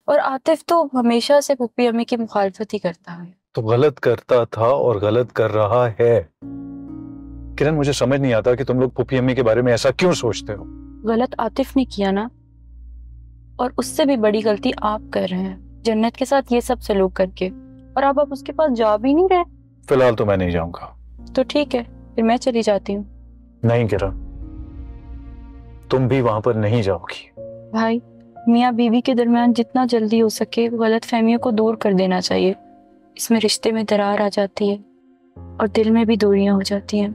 और आतिफ तो हमेशा से पुप्पी अम्मी की मुखालफत ही करता है। तो गलत करता था और गलत कर रहा है। किरण, मुझे समझ नहीं आता कि तुम लोग पुप्पी अम्मी के बारे में ऐसा क्यों सोचते हो। गलत आतिफ ने किया ना, और उससे भी बड़ी गलती आप कर रहे हैं जन्नत के साथ ये सब सलूक करके, और अब आप उसके पास जा भी नहीं रहे। फिलहाल तो मैं नहीं जाऊंगा। तो ठीक है, फिर मैं चली जाती हूँ। नहीं किरण, तुम भी वहां पर नहीं जाओगी। भाई, मियाँ बीवी के दरमियान जितना जल्दी हो सके गलत फहमियों को दूर कर देना चाहिए। इसमें रिश्ते में दरार आ जाती है और दिल में भी दूरियां हो जाती हैं,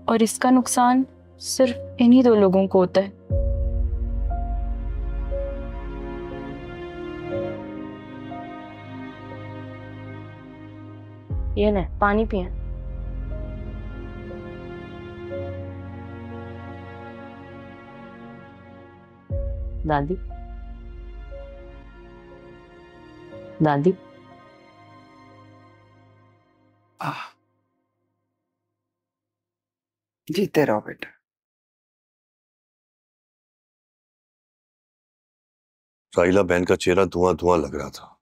और इसका नुकसान सिर्फ इन्हीं दो लोगों को होता है। ये ले पानी पिए। दादी, दादी। जीते रहो बेटा। साहिला बहन का चेहरा धुआं धुआं लग रहा था।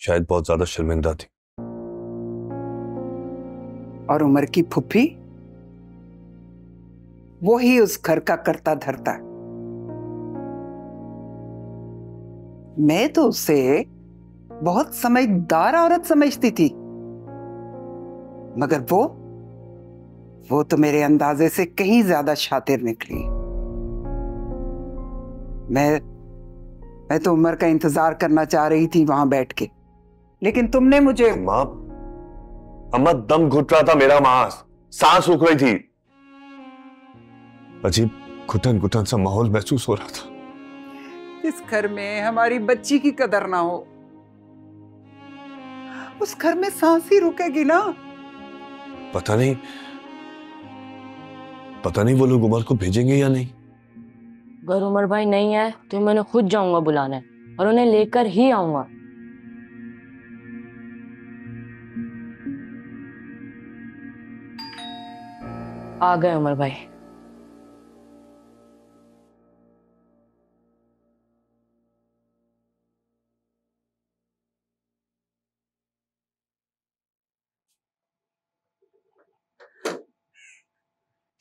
शायद बहुत ज्यादा शर्मिंदा थी। और उमर की फुफ्फी, वो ही उस घर का करता धरता है। मैं तो उसे बहुत समझदार औरत समझती थी, मगर वो तो मेरे अंदाजे से कहीं ज्यादा शातिर निकली। मैं तो उमर का इंतजार करना चाह रही थी वहां बैठ के, लेकिन तुमने मुझे। अम्मा दम घुट रहा था मेरा, वहां सांस रुक रही थी। अजीब घुटन घुटन सा माहौल महसूस हो रहा था। इस घर में हमारी बच्ची की कदर ना हो, उस घर में सांस ही रुकेगी ना। पता नहीं वो लोग उमर को भेजेंगे या नहीं। अगर उमर भाई नहीं है तो मैंने खुद जाऊंगा बुलाने, और उन्हें लेकर ही आऊंगा। आ गए उमर भाई।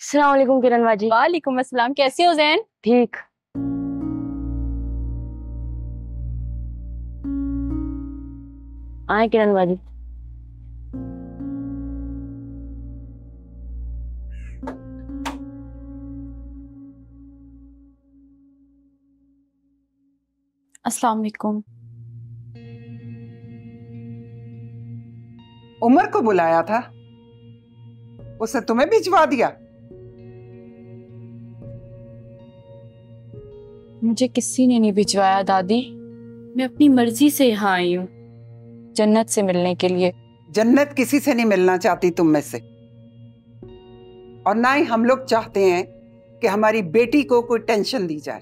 अस्सलाम वालेकुम किरण बाजी। वालेकुम अस्सलाम, कैसे हो ज़ैन? ठीक। आए किरण बाजी। अस्सलाम वालेकुम। उमर को बुलाया था, उसे तुम्हें भिजवा दिया। मुझे किसी ने नहीं भिजवाया दादी, मैं अपनी मर्जी से यहाँ आई हूँ जन्नत से मिलने के लिए। जन्नत किसी से नहीं मिलना चाहती तुम में से, और ना ही हम लोग चाहते हैं कि हमारी बेटी को कोई टेंशन दी जाए।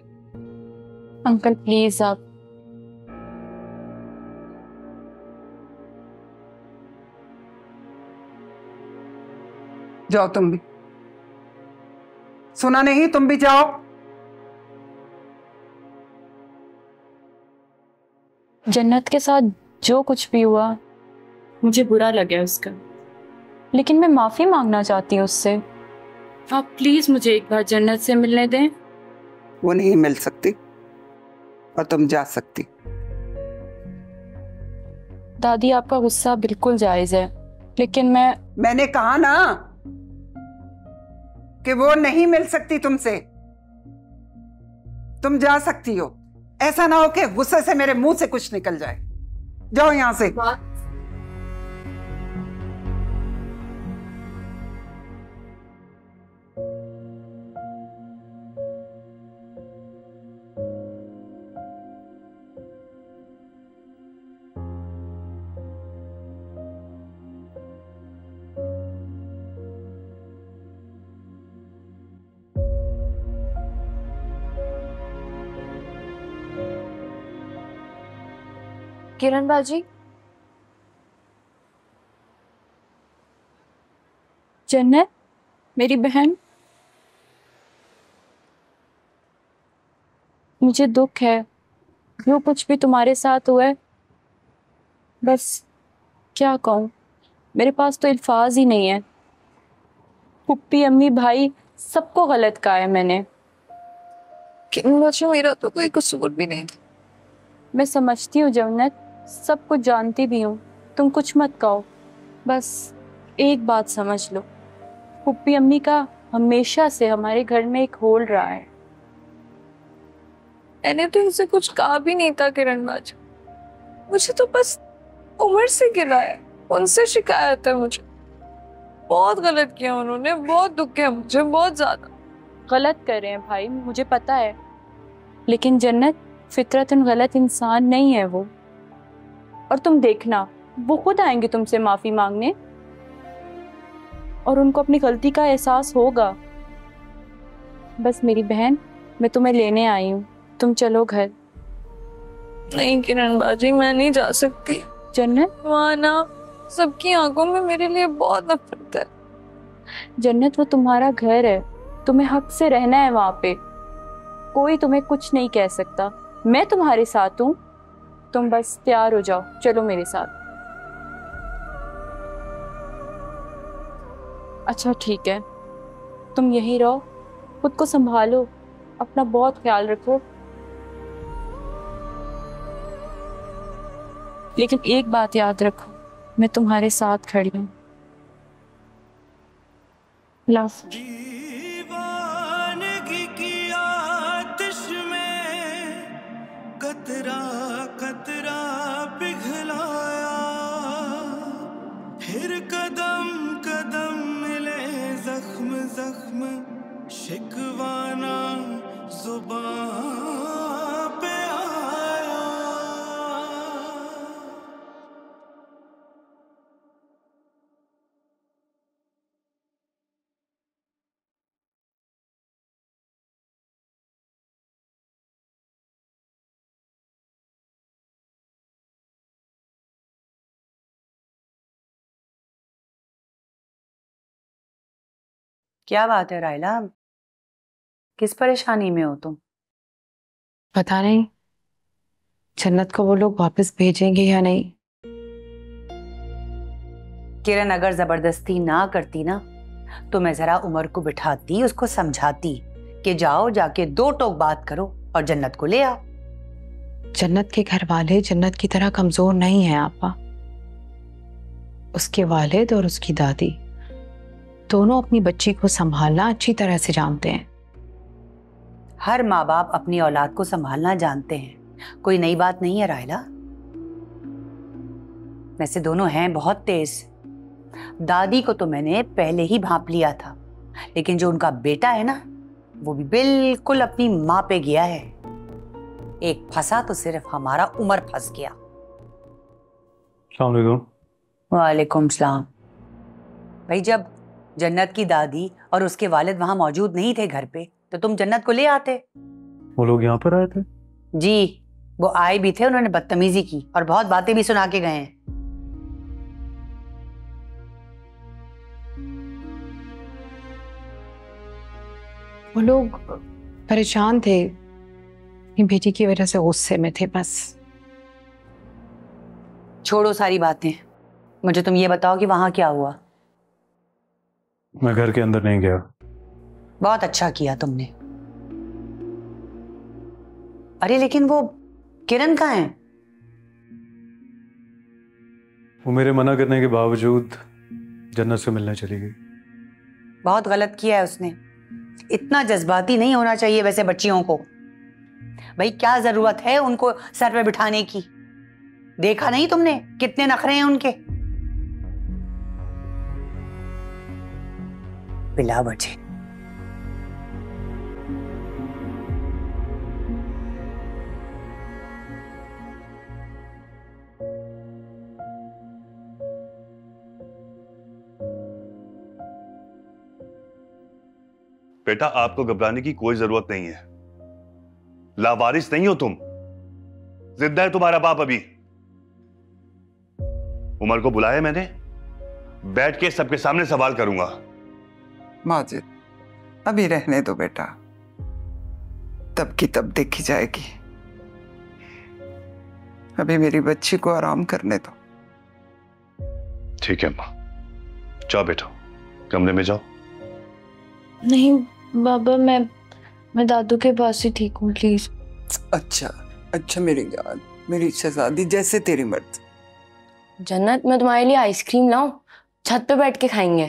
अंकल प्लीज आप। जाओ तुम भी। सुना नहीं, तुम भी जाओ। जन्नत के साथ जो कुछ भी हुआ मुझे बुरा लगा उसका, लेकिन मैं माफी मांगना चाहती हूँ उससे। आप प्लीज मुझे एक बार जन्नत से मिलने दें। वो नहीं मिल सकती और तुम जा सकती। दादी आपका गुस्सा बिल्कुल जायज है, लेकिन मैंने कहा ना कि वो नहीं मिल सकती तुमसे। तुम जा सकती हो, ऐसा ना हो कि गुस्से से मेरे मुंह से कुछ निकल जाए। जाओ यहां से। किरण बाजी, जन्नत मेरी बहन, मुझे दुख है, जो कुछ भी तुम्हारे साथ हुआ है, बस क्या कहूँ, मेरे पास तो अल्फाज ही नहीं है। पुप्पी, अम्मी, भाई सबको गलत कहा है मैंने। मेरा तो कोई कसूर भी नहीं था। मैं समझती हूँ जन्नत, सब कुछ जानती भी हूँ, तुम कुछ मत कहो। बस एक बात समझ लो, पुप्पी अम्मी का हमेशा से हमारे घर में एक होल रहा है। मैंने तो इनसे कुछ कहा भी नहीं था किरण बाजी, मुझे तो बस उम्र से गिरा है, उनसे शिकायत है मुझे। बहुत गलत किया उन्होंने, बहुत दुख है मुझे, बहुत ज्यादा। गलत कर रहे हैं भाई, मुझे पता है, लेकिन जन्नत फितरतन गलत इंसान नहीं है वो। और तुम देखना, वो खुद आएंगे तुमसे माफी मांगने और उनको अपनी गलती का एहसास होगा। बस मेरी बहन, मैं तुम्हें लेने आई हूँ, तुम चलो घर। नहीं किरण बाजी, मैं नहीं जा सकती। जन्नत, वहाँ ना सबकी आंखों में मेरे लिए बहुत नफरत है। जन्नत वो तुम्हारा घर है, तुम्हें हक से रहना है वहां पे, कोई तुम्हें कुछ नहीं कह सकता। मैं तुम्हारे साथ हूँ, तुम बस तैयार हो जाओ, चलो मेरे साथ। अच्छा ठीक है, तुम यहीं रहो, खुद को संभालो, अपना बहुत ख्याल रखो। लेकिन एक बात याद रखो, मैं तुम्हारे साथ खड़ी हूँ। लव। दीवानगी की आतिश में कतरा कतरा पिघलाया, फिर कदम कदम मिले जख्म जख्म, शिकवाना जुबान पे आया। क्या बात है रायला, किस परेशानी में हो तुम? पता नहीं जन्नत को वो लोग वापस भेजेंगे या नहीं। किरण अगर जबरदस्ती ना करती ना, तो मैं जरा उमर को बिठाती, उसको समझाती कि जाओ जाके 2 टोक बात करो और जन्नत को ले आओ। जन्नत के घर वाले जन्नत की तरह कमजोर नहीं है आपा। उसके वालिद और उसकी दादी दोनों अपनी बच्ची को संभालना अच्छी तरह से जानते हैं। हर माँ बाप अपनी औलाद को संभालना जानते हैं, कोई नई बात नहीं है रायला। वैसे दोनों हैं बहुत तेज, दादी को तो मैंने पहले ही भांप लिया था, लेकिन जो उनका बेटा है ना, वो भी बिल्कुल अपनी माँ पे गया है। एक फंसा तो सिर्फ हमारा उमर फंस गया। अस्सलाम वालेकुम। वालेकुम सलाम। भाई जब जन्नत की दादी और उसके वालिद वहां मौजूद नहीं थे घर पे, तो तुम जन्नत को ले आते। वो लोग यहाँ पर आए थे? जी, वो आए भी थे, उन्होंने बदतमीजी की और बहुत बातें भी सुना के गए हैं। वो लोग परेशान थे, अपनी बेटी की वजह से गुस्से में थे बस। छोड़ो सारी बातें, मुझे तुम ये बताओ कि वहां क्या हुआ। मैं घर के अंदर नहीं गया। बहुत अच्छा किया तुमने। अरे लेकिन वो किरण कहाँ है? वो मेरे मना करने के बावजूद जन्नत से मिलने चली गई। बहुत गलत किया है उसने, इतना जज्बाती नहीं होना चाहिए वैसे बच्चियों को। भाई क्या जरूरत है उनको सर पे बिठाने की? देखा नहीं तुमने कितने नखरे हैं उनके? बिला वजह। बेटा आपको घबराने की कोई जरूरत नहीं है, लावारिस नहीं हो तुम, जिंदा है तुम्हारा बाप। अभी उमर को बुलाया मैंने, बैठ के सबके सामने सवाल करूंगा। माजिद, अभी रहने दो बेटा, तब की तब देखी जाएगी। अभी मेरी बच्ची को आराम करने दो। ठीक है माँ, जाओ बेटा, कमरे में जाओ। नहीं बाबा, मैं दादू के पास ही ठीक हूँ, प्लीज। अच्छा अच्छा मेरी जान, मेरी शहजादी, जैसे तेरी मर्जी। जन्नत, मैं तुम्हारे लिए आइसक्रीम लाऊं? छत पे बैठ के खाएंगे।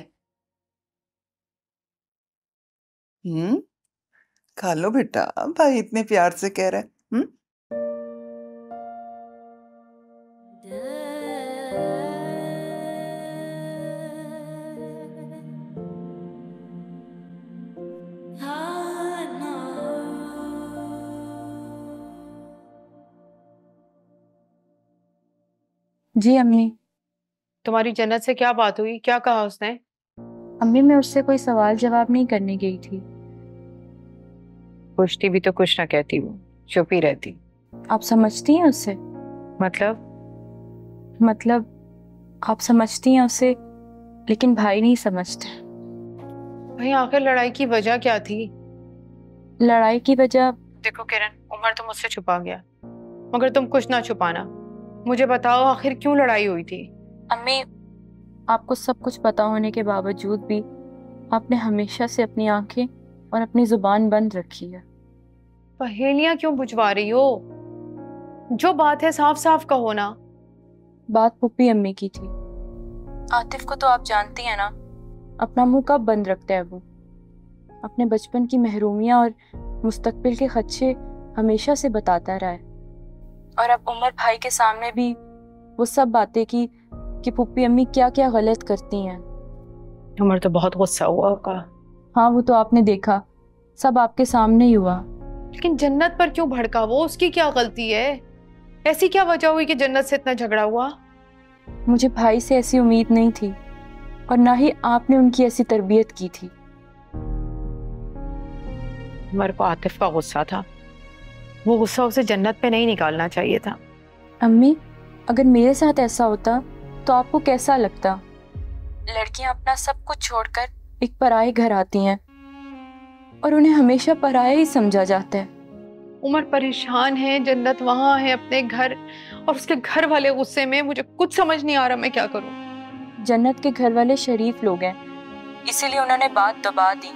खा लो बेटा, भाई इतने प्यार से कह रहा है। जी अम्मी। तुम्हारी जन्नत से क्या बात हुई? क्या कहा उसने? अम्मी, मैं उससे कोई सवाल जवाब नहीं करने गई थी। पूछती भी तो कुछ ना कहती, वो चुप ही रहती। आप समझती हैं उससे? मतलब आप समझती हैं उसे, लेकिन भाई नहीं समझते। भाई आखिर लड़ाई की वजह क्या थी? लड़ाई की वजह? देखो किरण, उमर तो मुझसे छुपा गया, मगर तुम कुछ ना छुपाना। मुझे बताओ आखिर क्यों लड़ाई हुई थी? अम्मी, आपको सब कुछ पता होने के बावजूद भी आपने हमेशा से अपनी आंखें और अपनी जुबान बंद रखी है। पहेलियां क्यों बुझवा रही हो? जो बात है साफ साफ कहो ना। बात पुप्पी अम्मी की थी। आतिफ को तो आप जानती हैं ना, अपना मुंह कब बंद रखता है वो। अपने बचपन की महरूमियां और मुस्तकबिल के खदशे हमेशा से बताता रहा है, और अब उमर भाई के सामने भी वो सब बातें की कि पुप्पी अम्मी क्या क्या गलत करती हैं। उमर तो बहुत गुस्सा हुआ होगा। हाँ, वो तो आपने देखा, सब आपके सामने ही हुआ। लेकिन जन्नत पर क्यों भड़का वो? उसकी क्या गलती है? ऐसी क्या वजह हुई कि जन्नत से इतना झगड़ा हुआ? मुझे भाई से ऐसी उम्मीद नहीं थी, और ना ही आपने उनकी ऐसी तरबियत की थी। उमर को आतिफ का गुस्सा था, वो गुस्सा उसे जन्नत पे नहीं निकालना चाहिए था। अम्मी, अगर मेरे साथ ऐसा होता तो आपको कैसा लगता? लड़कियां अपना सब कुछ छोड़कर एक पराये घर आती हैं और उन्हें हमेशा पराया ही समझा जाता है। उमर परेशान है, जन्नत वहां है अपने घर, और उसके घर वाले गुस्से में। मुझे कुछ समझ नहीं आ रहा मैं क्या करूं। जन्नत के घर वाले शरीफ लोग हैं, इसीलिए उन्होंने बात दबा दी,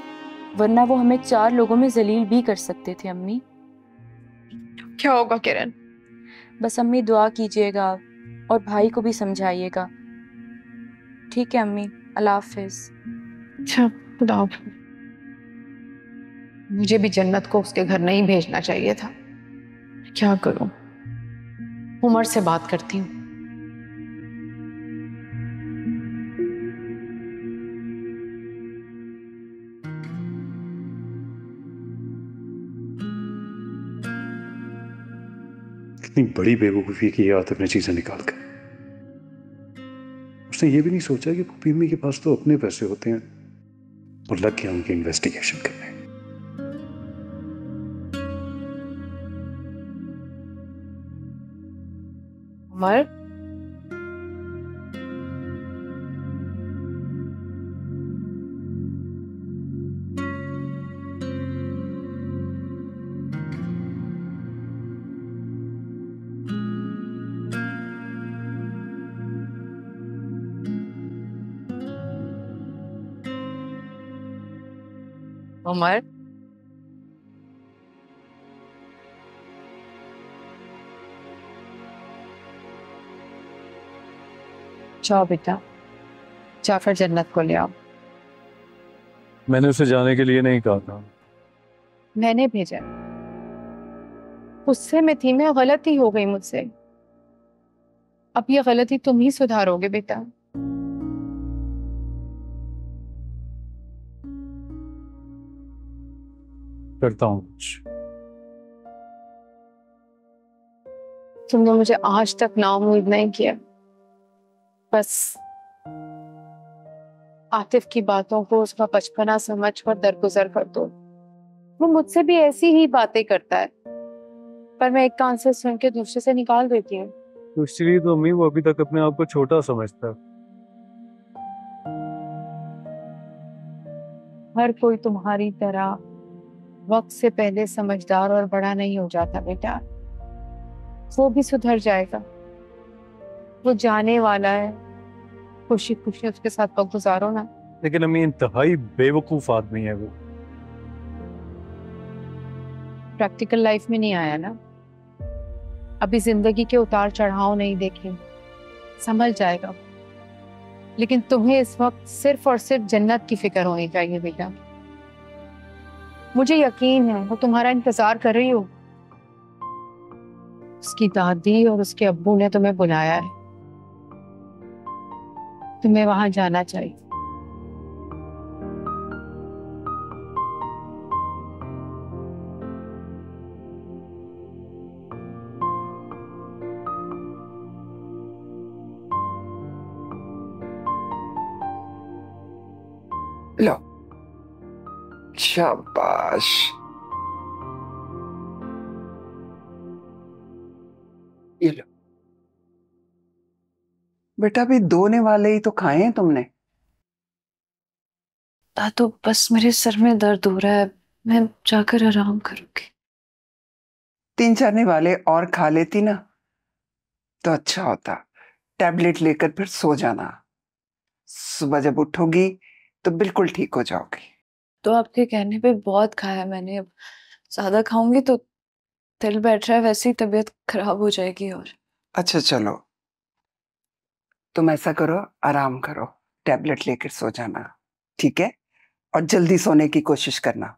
वरना वो हमें 4 लोगों में जलील भी कर सकते थे। अम्मी, क्या होगा किरण? बस अम्मी दुआ कीजिएगा और भाई को भी समझाइएगा। ठीक है अम्मी, अल्लाह हाफिज। अच्छा, खुदा हाफिज। मुझे भी जन्नत को उसके घर नहीं भेजना चाहिए था। क्या करूं? उमर से बात करती हूँ। कितनी बड़ी बेवकूफ़ी की है आतिफ ने चीज़ें निकाल कर। उसने ये भी नहीं सोचा कि पुप्पी अम्मी के पास तो अपने पैसे होते हैं, और लग गया उनकी इन्वेस्टिगेशन करने। उमर, उमर, जाओ बेटा, जाकर जन्नत को ले आओ। मैंने उसे जाने के लिए नहीं कहा था। मैंने भेजा। गुस्से में थी मैं, गलती हो गई मुझसे। अब ये गलती तुम ही सुधारोगे बेटा। करता हूँ कुछ। तुमने मुझे आज तक नाउम्मीद नहीं किया। बस आतिफ की बातों को उसका बचपना समझकर दरगुजर कर दो। वो मुझसे भी ऐसी ही बातें करता है, पर मैं एक कान से सुन के दूसरे से निकाल देती हूँ। तो इसलिए तो अम्मी वो अभी तक अपने आप को छोटा समझता है। हर कोई तुम्हारी तरह वक्त से पहले समझदार और बड़ा नहीं हो जाता बेटा। वो भी सुधर जाएगा। वो जाने वाला है, खुशी खुशी उसके साथ वक्त गुजारो ना। लेकिन अम्मी इंतहाई बेवकूफ आदमी है वो। प्रैक्टिकल लाइफ में नहीं आया ना, अभी जिंदगी के उतार चढ़ाव नहीं देखे, संभल जाएगा। लेकिन तुम्हें इस वक्त सिर्फ और सिर्फ जन्नत की फिक्र होनी चाहिए बेटा। मुझे यकीन है वो तुम्हारा इंतजार कर रही हो। उसकी दादी और उसके अब्बू ने तुम्हें बुलाया है, तुम्हें वहां जाना चाहिए। लो, शाबाश। ये लो बेटा, अभी धोने वाले ही तो खाए हैं तुमने। दादू बस मेरे सर में दर्द हो रहा है, मैं जाकर आराम करूंगी। 3-4 वाले और खा लेती ना तो अच्छा होता। टैबलेट लेकर फिर सो जाना, सुबह जब उठोगी तो बिल्कुल ठीक हो जाओगी। तो आपके कहने पे बहुत खाया मैंने, अब ज्यादा खाऊंगी तो दिल बैठ रहा है, वैसे ही तबीयत खराब हो जाएगी। और अच्छा चलो, तुम ऐसा करो, आराम करो, टैबलेट लेकर सो जाना, ठीक है? और जल्दी सोने की कोशिश करना।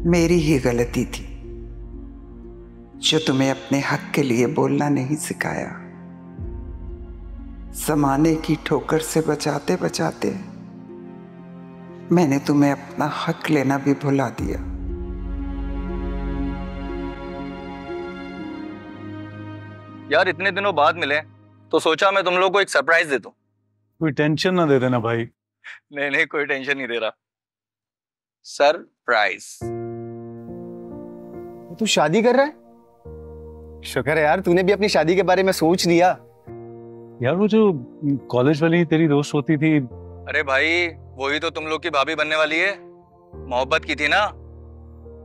मेरी ही गलती थी जो तुम्हें अपने हक के लिए बोलना नहीं सिखाया। ज़माने की ठोकर से बचाते बचाते मैंने तुम्हें अपना हक लेना भी भुला दिया। यार इतने दिनों बाद मिले तो सोचा मैं तुम लोग को एक सरप्राइज दे दूं। कोई टेंशन ना दे देना भाई। नहीं नहीं, कोई टेंशन नहीं दे रहा। सरप्राइज। तू शादी कर रहा है? शुक्र है यार, तूने भी अपनी शादी के बारे में सोच लिया। यार वो जो कॉलेज वाली तेरी दोस्त होती थी। अरे भाई वही तो तुम लोग की भाभी बनने वाली है। मोहब्बत की थी ना,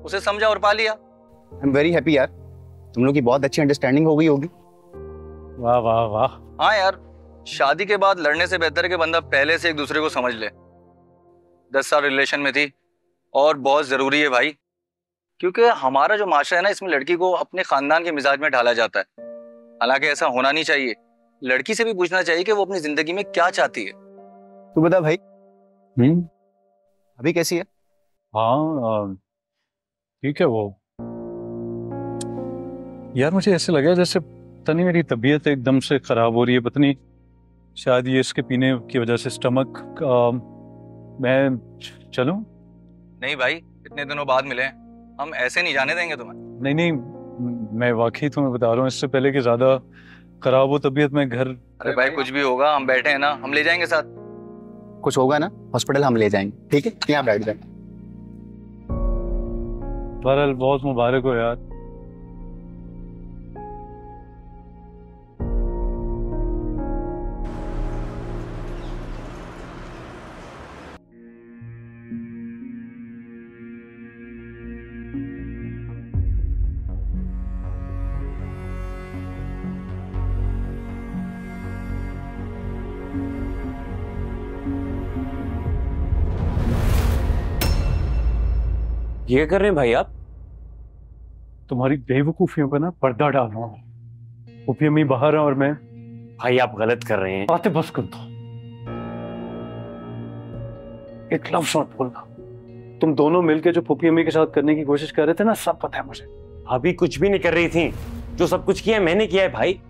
उसे समझा और पा लिया। आई एम वेरी हैप्पी यार, तुम लोग की बहुत अच्छी अंडरस्टैंडिंग हो गई होगी। वाह वाह वाह। हाँ यार, शादी के बाद लड़ने से बेहतर है कि बंदा पहले से एक दूसरे को समझ ले। 10 साल रिलेशन में थी और बहुत जरूरी है भाई, क्योंकि हमारा जो माशरा है ना, इसमें लड़की को अपने खानदान के मिजाज में ढाला जाता है। हालांकि ऐसा होना नहीं चाहिए। लड़की से भी पूछना चाहिए कि वो अपनी जिंदगी में क्या चाहती है। तू बता भाई, अभी कैसी है? हाँ ठीक है वो। यार मुझे ऐसे लगा जैसे पता नहीं मेरी तबीयत एकदम से खराब हो रही है, पता नहीं शायद ये इसके पीने की वजह से स्टमक। मैं चलूं? नहीं भाई, इतने दिनों बाद मिले, हम ऐसे नहीं जाने देंगे तुम्हें। नहीं नहीं, मैं वाकई तुम्हें बता रहा हूँ, इससे पहले कि ज्यादा खराब हो तबीयत में घर। अरे भाई कुछ भी होगा, हम बैठे हैं ना, हम ले जाएंगे साथ। कुछ होगा ना हॉस्पिटल हम ले जाएंगे, ठीक है? यहाँ बैठ जाए। बहरहाल बहुत मुबारक हो यार। ये कर रहे हैं भाई आप? तुम्हारी बेवकूफियों का ना पर्दा डाल रहा हूँ। फूफी अम्मी बाहर है और मैं। भाई आप गलत कर रहे हैं। बातें बस कर दो, एक लफ्ज़ मत बोलना। तुम दोनों मिलके जो फूफी अम्मी के साथ करने की कोशिश कर रहे थे ना, सब पता है मुझे। अभी कुछ भी नहीं कर रही थी, जो सब कुछ किया मैंने किया है भाई।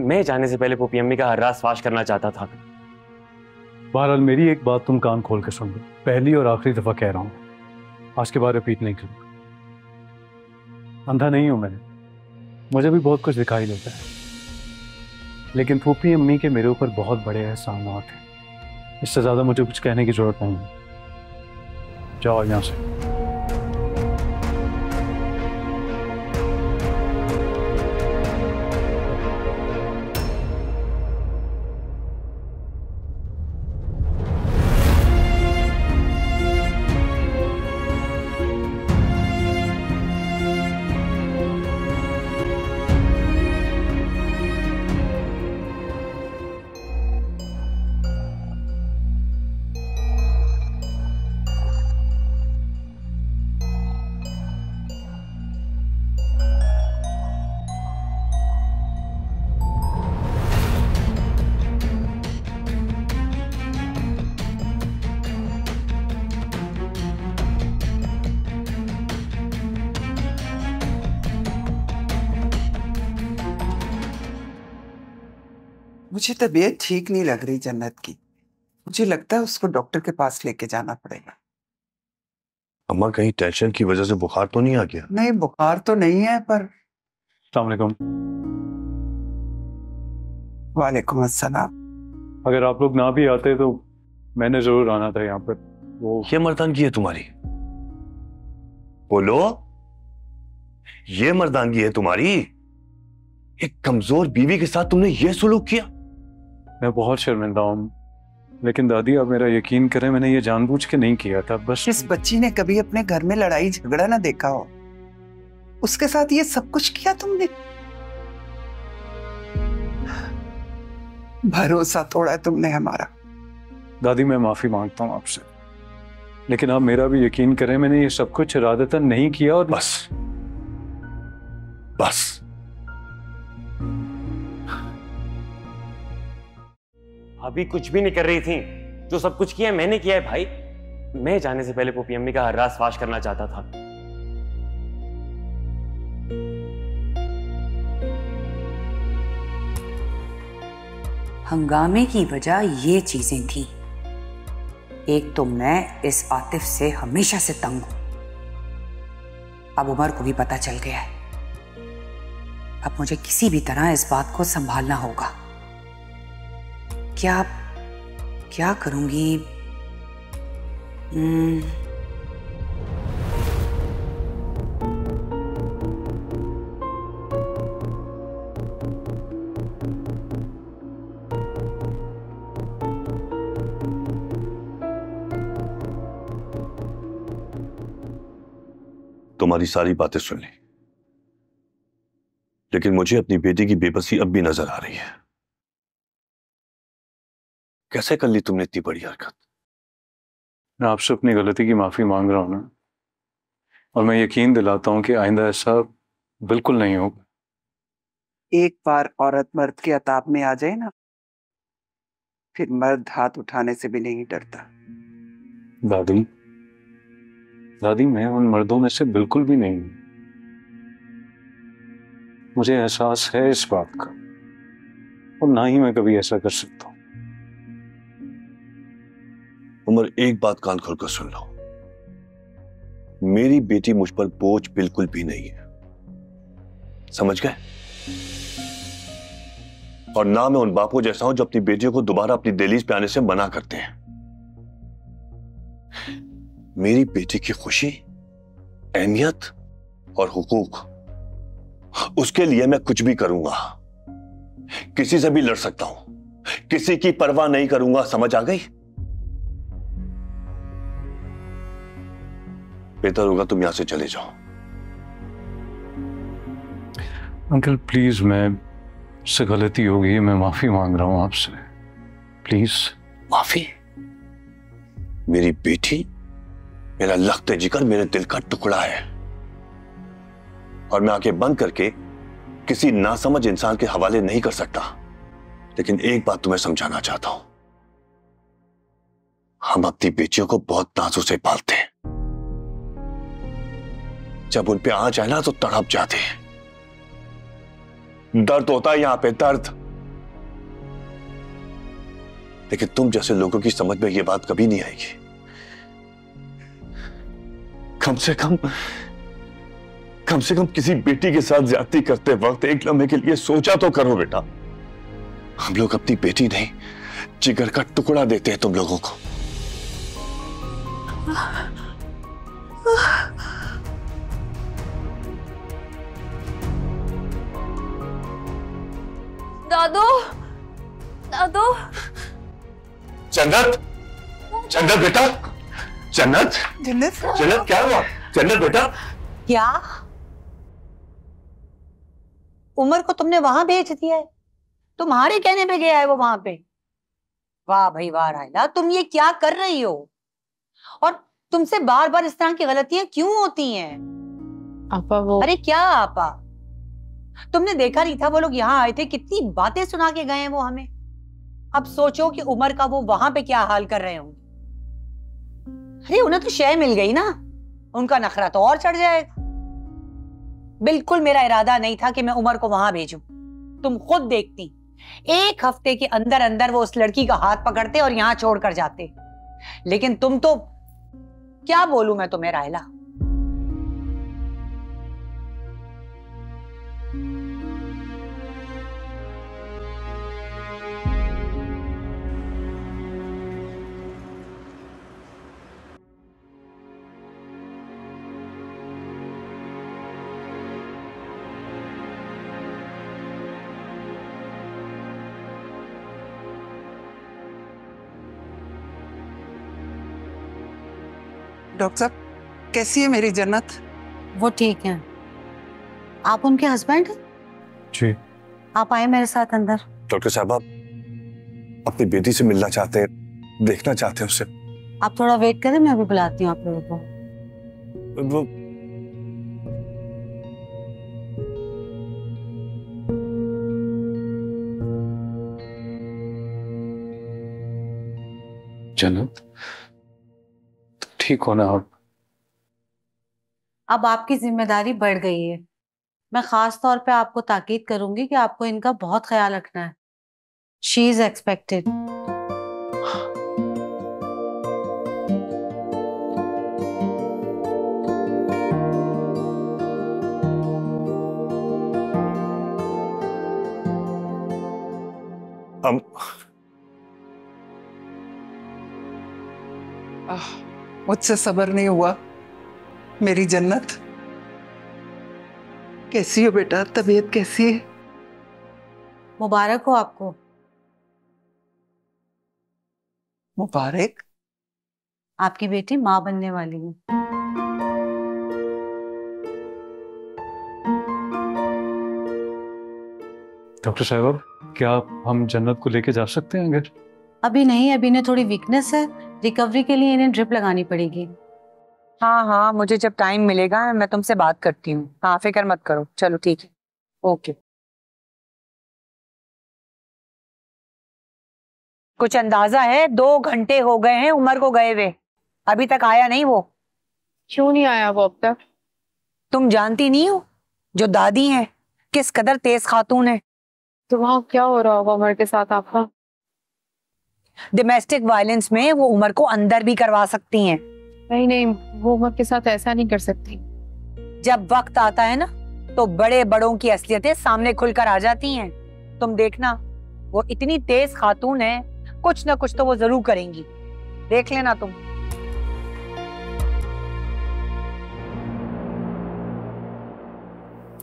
मैं जाने से पहले फूफी अम्मी का हर राज फाश करना चाहता था। बहरहाल मेरी एक बात तुम कान खोल के सुन लो, पहली और आखिरी दफा कह रहा हूँ, आज के बाद रिपीट नहीं करूंगा। अंधा नहीं हूं मैं, मुझे भी बहुत कुछ दिखाई देता है, लेकिन फूफी अम्मी के मेरे ऊपर बहुत बड़े एहसानात हैं। इससे ज्यादा मुझे कुछ कहने की जरूरत नहीं है। जाओ यहां से। मुझे तबीयत ठीक नहीं लग रही जन्नत की। मुझे लगता है उसको डॉक्टर के पास लेके जाना पड़ेगा। अम्मा कहीं टेंशन की वजह से बुखार तो नहीं आ गया? नहीं, बुखार तो नहीं है पर। अस्सलाम वालेकुम। वालेकुम अस्सलाम। अगर आप लोग ना भी आते तो मैंने जरूर आना था यहाँ पर। वो ये मर्दानगी है तुम्हारी? बोलो, ये मर्दानगी है तुम्हारी? एक कमजोर बीवी के साथ तुमने ये सलूक किया? मैं बहुत शर्मिंदा हूँ, लेकिन दादी आप मेरा यकीन करें, मैंने ये जानबूझ के नहीं किया था। बस इस बच्ची ने कभी अपने घर में लड़ाई झगड़ा ना देखा हो, उसके साथ ये सब कुछ किया तुमने? भरोसा तोड़ा है तुमने हमारा। दादी मैं माफी मांगता हूँ आपसे, लेकिन आप मेरा भी यकीन करें, मैंने ये सब कुछ इरादतन नहीं किया। और बस बस अभी कुछ भी नहीं कर रही थी, जो सब कुछ किया मैंने किया है भाई। मैं जाने से पहले पोपी अम्मी का हर राज फाश करना चाहता था। हंगामे की वजह ये चीजें थी। एक तो मैं इस आतिफ से हमेशा से तंग हूं, अब उमर को भी पता चल गया है। अब मुझे किसी भी तरह इस बात को संभालना होगा। क्या करूंगी? तुम्हारी सारी बातें सुन ली, लेकिन मुझे अपनी बेटी की बेबसी अब भी नजर आ रही है। कैसे कर ली तुमने इतनी बड़ी हरकत? मैं आपसे अपनी गलती की माफी मांग रहा हूं ना, और मैं यकीन दिलाता हूं कि आइंदा ऐसा बिल्कुल नहीं होगा। एक बार औरत मर्द के अताब में आ जाए ना, फिर मर्द हाथ उठाने से भी नहीं डरता। दादी मैं उन मर्दों में से बिल्कुल भी नहीं हूं। मुझे एहसास है इस बात का, और ना ही मैं कभी ऐसा कर सकता हूं। उमर, एक बात कान खोलकर सुन लो, मेरी बेटी मुझ पर बोझ बिल्कुल भी नहीं है, समझ गए? और ना मैं उन बापों जैसा हूं जो अपनी बेटियों को दोबारा अपनी दहलीज पे आने से मना करते हैं। मेरी बेटी की खुशी, अहमियत और हुकूक, उसके लिए मैं कुछ भी करूंगा। किसी से भी लड़ सकता हूं, किसी की परवाह नहीं करूंगा, समझ आ गई? बेहतर होगा तुम यहां से चले जाओ। अंकल प्लीज, मैं से गलती हो गई, मैं माफी मांग रहा हूं आपसे, प्लीज। माफी? मेरी बेटी मेरा लख्त जिगर, मेरे दिल का टुकड़ा है, और मैं आंखें बंद करके किसी नासमझ इंसान के हवाले नहीं कर सकता। लेकिन एक बात तुम्हें समझाना चाहता हूं, हम अपनी बेटियों को बहुत नाजों से पालते हैं। जब उन पे आ जाए ना तो तड़प जाते हैं। दर्द होता है यहां पे, दर्द। लेकिन तुम जैसे लोगों की समझ में यह बात कभी नहीं आएगी। कम से कम किसी बेटी के साथ ज्यादती करते वक्त एक लम्हे के लिए सोचा तो करो बेटा। हम लोग अपनी बेटी नहीं, जिगर का टुकड़ा देते हैं तुम लोगों को। दादू, दादू। जन्नत, जन्नत बेटा, जन्नत, जन्नत क्या हुआ? जन्नत बेटा। क्या उमर को तुमने वहां भेज दिया है? तुम्हारे कहने पे गया है वो वहां पे? वाह भाई वाह राहिला, तुम ये क्या कर रही हो? और तुमसे बार बार इस तरह की गलतियां क्यों होती हैं? आपा वो, अरे क्या आपा, तुमने देखा नहीं था वो लोग यहाँ आए थे, कितनी बातें सुना के गए हैं वो हमें। अब सोचो कि उमर का वो वहां पे क्या हाल कर रहे होंगे। अरे उन्हें तो शय मिल गई ना, उनका नखरा तो और चढ़ जाएगा। बिल्कुल मेरा इरादा नहीं था कि मैं उमर को वहां भेजूं। तुम खुद देखती 1 हफ्ते के अंदर अंदर वो उस लड़की का हाथ पकड़ते और यहां छोड़कर जाते। लेकिन तुम तो, क्या बोलूं मैं तुम्हें रायला। डॉक्टर साहब, कैसी है मेरी जन्नत? वो ठीक है। आप उनके हस्बैंड हैं? जी। आप आए मेरे साथ अंदर। डॉक्टर साहब, आप अपनी बेटी से मिलना चाहते हैं, देखना चाहते हैं उससे? आप थोड़ा वेट करें, मैं अभी बुलाती हूँ आप लोगों को। वो जन्नत, ठीक हो ना आप? अब आपकी जिम्मेदारी बढ़ गई है। मैं खास तौर पे आपको ताकीद करूंगी कि आपको इनका बहुत ख्याल रखना है। She is expected. मुझसे सब्र नहीं हुआ। मेरी जन्नत, कैसी हो बेटा? तबीयत कैसी है? मुबारक हो आपको। मुबारक? आपकी बेटी माँ बनने वाली है। डॉक्टर साहब, क्या हम जन्नत को लेके जा सकते हैं घर? अभी नहीं, अभी इन्हें थोड़ी वीकनेस है। रिकवरी के लिए इन्हें ड्रिप लगानी पड़ेगी। हाँ हाँ, मुझे जब टाइम मिलेगा मैं तुमसे बात करती हूँ। हाँ, फिक्र मत करो। चलो ठीक है, ओके। कुछ अंदाजा है? 2 घंटे हो गए हैं उमर को गए हुए, अभी तक आया नहीं वो। क्यों नहीं आया वो अब तक? तुम जानती नहीं हो जो दादी हैं किस कदर तेज खातून है। तो वहाँ क्या हो रहा होगा उमर के साथ आपका? डोमेस्टिक वायलेंस में वो उमर को अंदर भी करवा सकती हैं। नहीं नहीं, वो उमर के साथ ऐसा नहीं कर सकती। जब वक्त आता है ना तो बड़े बड़ों की असलियतें सामने खुलकर आ जाती हैं। तुम देखना, वो इतनी तेज खातून है, कुछ ना कुछ तो वो जरूर करेंगी, देख लेना तुम।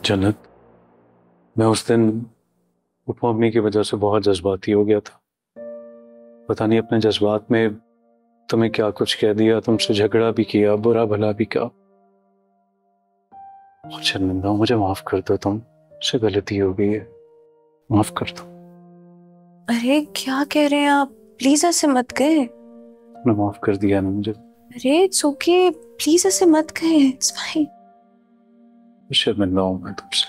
जन्नत, मैं उस दिन उपमा अम्मी की वजह से बहुत जज्बाती हो गया था। पता नहीं अपने जज्बात में तुम्हें क्या कुछ कह दिया, तुमसे झगड़ा भी किया, बुरा भला भी कहा। शर्मिंदा, मुझे माफ कर दो, तुमसे गलती हो गई है, माफ कर दो। अरे क्या कह रहे हैं आप? प्लीज ऐसे मत कहे। मैं माफ कर दिया ना मुझे। अरे इट्स ओके, प्लीज ऐसे मत कहे, इट्स फाइन। शर्मिंदा हूं मैं तुमसे।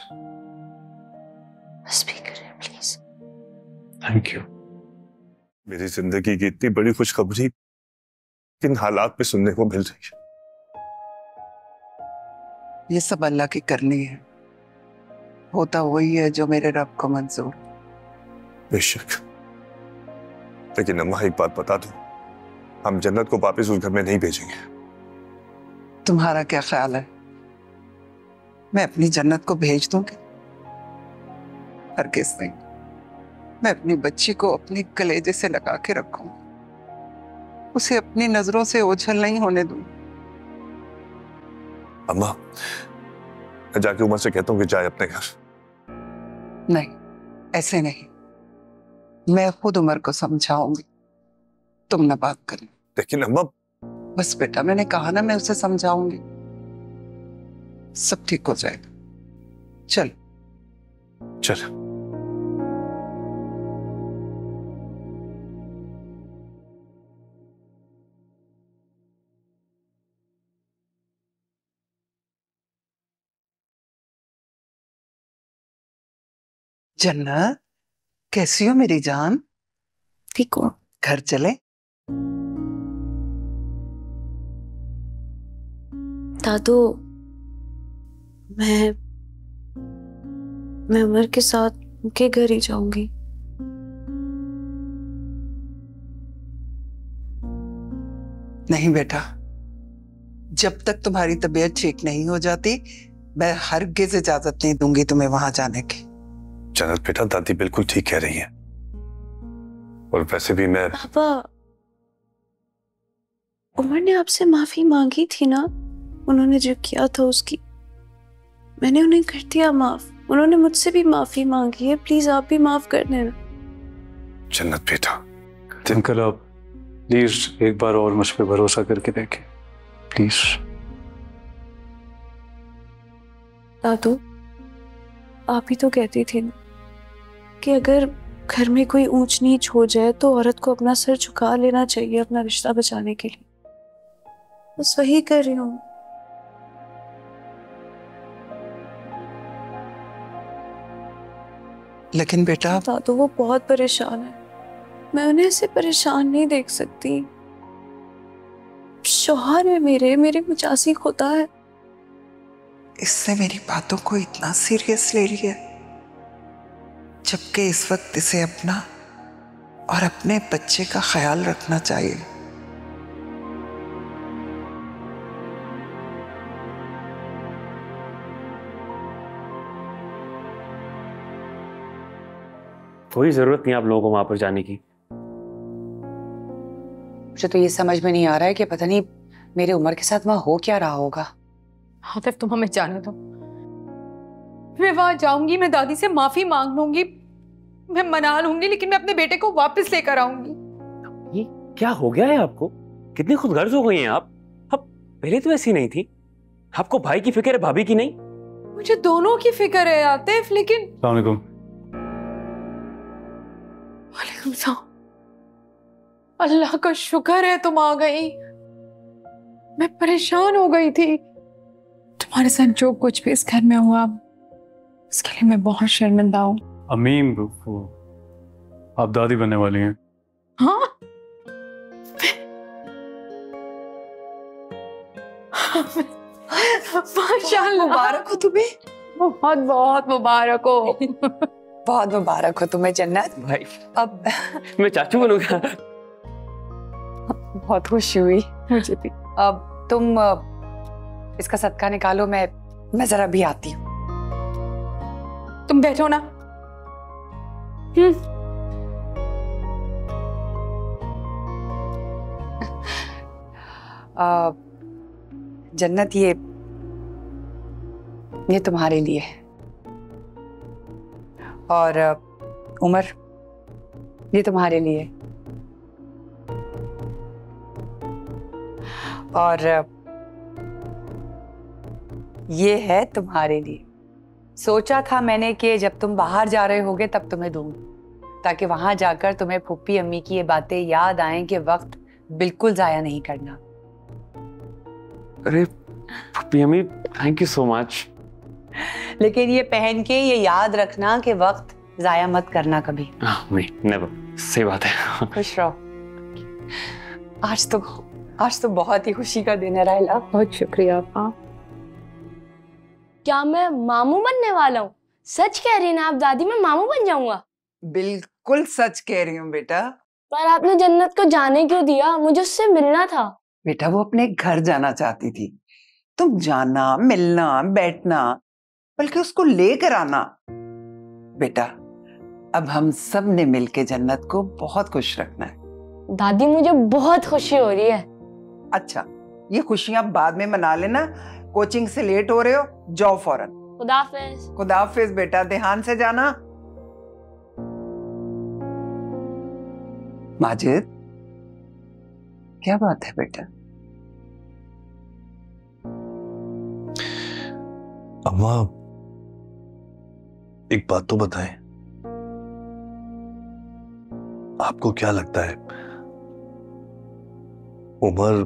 बस भी करें प्लीज। Thank you. मेरी जिंदगी की इतनी बड़ी खुशखबरी किन हालात में सुनने को मिल रही है। ये सब अल्लाह की करनी है, होता वही है जो मेरे रब को मंजूर। बेशक, लेकिन अम्मा एक बात बता दो, हम जन्नत को वापस उस घर में नहीं भेजेंगे। तुम्हारा क्या ख्याल है, मैं अपनी जन्नत को भेज दूंगी? हरगिज़ नहीं। मैं अपनी बच्ची को अपनी कलेजे से लगा के रखूंगी, उसे अपनी नजरों से ओझल नहीं होने दूंगी। अम्मा, मैं जाके उमर से कहता हूँ कि जाए अपने घर। नहीं, ऐसे नहीं, मैं खुद उमर को समझाऊंगी, तुम ना बात करें। लेकिन अम्मा। बस बेटा, मैंने कहा ना, मैं उसे समझाऊंगी, सब ठीक हो जाएगा। चल चल। जन्नत, कैसी हो मेरी जान? ठीक हो? घर चले? दादू, मैं उमर के साथ उनके घर ही जाऊंगी। नहीं बेटा, जब तक तुम्हारी तबीयत ठीक नहीं हो जाती मैं हरगिज इजाजत नहीं दूंगी तुम्हें वहां जाने की। जन्नत बेटा, दादी बिल्कुल ठीक कह रही है। और वैसे भी मैं पापा, उमर ने आपसे माफी मांगी थी ना, उन्होंने जो किया था उसकी। मैंने उन्हें कर दिया माफ, उन्होंने मुझसे भी माफी मांगी है, प्लीज आप भी माफ कर देना। जन्नत बेटा, अंकल आप प्लीज एक बार और मुझ पे भरोसा करके देखें प्लीज। दादू, आप ही तो कहती थी ना कि अगर घर में कोई ऊंच नीच हो जाए तो औरत को अपना सर झुका लेना चाहिए अपना रिश्ता बचाने के लिए। बस वही कर रही हूँ। लेकिन बेटा दादू वो बहुत परेशान है, मैं उन्हें ऐसे परेशान नहीं देख सकती। शौहर है मेरे, मेरे मुचासी होता है। इसने मेरी बातों को इतना सीरियस ले लिया, जबकि इस वक्त इसे अपना और अपने बच्चे का ख्याल रखना चाहिए। कोई जरूरत नहीं आप लोगों को वहां पर जाने की। मुझे तो ये समझ में नहीं आ रहा है कि पता नहीं मेरे उमर के साथ वहां हो क्या रहा होगा। आतिफ, तुम हमें जाने दो। मैं वहां जाऊंगी, मैं दादी से माफी मांग लूंगी, मैं मना लूंगी, लेकिन मैं अपने बेटे को वापस लेकर आऊंगी। ये क्या हो गया है आपको? कितनी खुदगर्ज हो गई हैं आप। अब पहले तो ऐसी नहीं थी। आपको भाई की फिक्र है, भाभी की नहीं? मुझे दोनों की फिक्र है आतिफ, लेकिन अस्सलाम वालेकुम। वालेकुम सलाम। अल्लाह का शुक्र है तुम आ गई। मैं परेशान हो गई थी। तुम्हारे साथ जो कुछ भी इस घर में हुआ, उसके लिए मैं बहुत शर्मिंदा हूँ। अम्मी, वो आप दादी बनने वाली हैं। हाँ? माशाअल्लाह, मुबारक हो तुम्हें। बहुत बहुत मुबारक हो। बहुत मुबारक हो तुम्हें जन्नत। भाई अब मैं चाचू बनूंगा। बहुत खुशी हुई मुझे भी। अब तुम इसका सदका निकालो, मैं जरा भी आती हूँ। तुम बैठो ना। जन्नत, ये तुम्हारे लिए है। और उमर, ये तुम्हारे लिए। और ये है तुम्हारे लिए। सोचा था मैंने कि जब तुम बाहर जा रहे होगे तब तुम्हें दूंगी, ताकि वहां जाकर तुम्हें फुप्पी अम्मी की ये बातें याद आएं कि वक्त बिल्कुल जाया नहीं करना। अरे फुप्पी अम्मी, थैंक यू सो मच। लेकिन ये पहन के ये याद रखना कि वक्त जाया मत करना कभी। नहीं, नेवर। सही बात है। खुश रहो। आज तो बहुत ही खुशी का दिन है रायला। बहुत शुक्रिया आपका। क्या मैं मामू बनने वाला हूँ? सच कह रही है ना आप दादी, मैं मामू बन जाऊंगा? बिल्कुल सच कह रही हूँ बेटा। पर आपने जन्नत को जाने क्यों दिया? मुझे उससे मिलना था। बेटा वो अपने घर जाना चाहती थी, तुम जाना, मिलना, बैठना, बल्कि उसको लेकर आना। बेटा अब हम सब ने मिलके जन्नत को बहुत खुश रखना है। दादी मुझे बहुत खुशी हो रही है। अच्छा, ये खुशियां बाद में मना लेना। कोचिंग से लेट हो रहे हो, जाओ फौरन। खुदा हाफिज। खुदा हाफिज बेटा, ध्यान से जाना। माजिद, क्या बात है बेटा? अम्मा, एक बात तो बताएं, आपको क्या लगता है उमर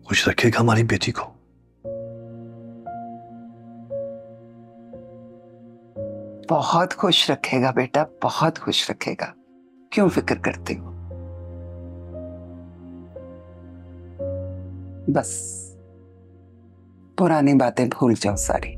खुश रखेगा हमारी बेटी को? बहुत खुश रखेगा बेटा, बहुत खुश रखेगा। क्यों फिक्र करते हो? बस पुरानी बातें भूल जाओ सारी।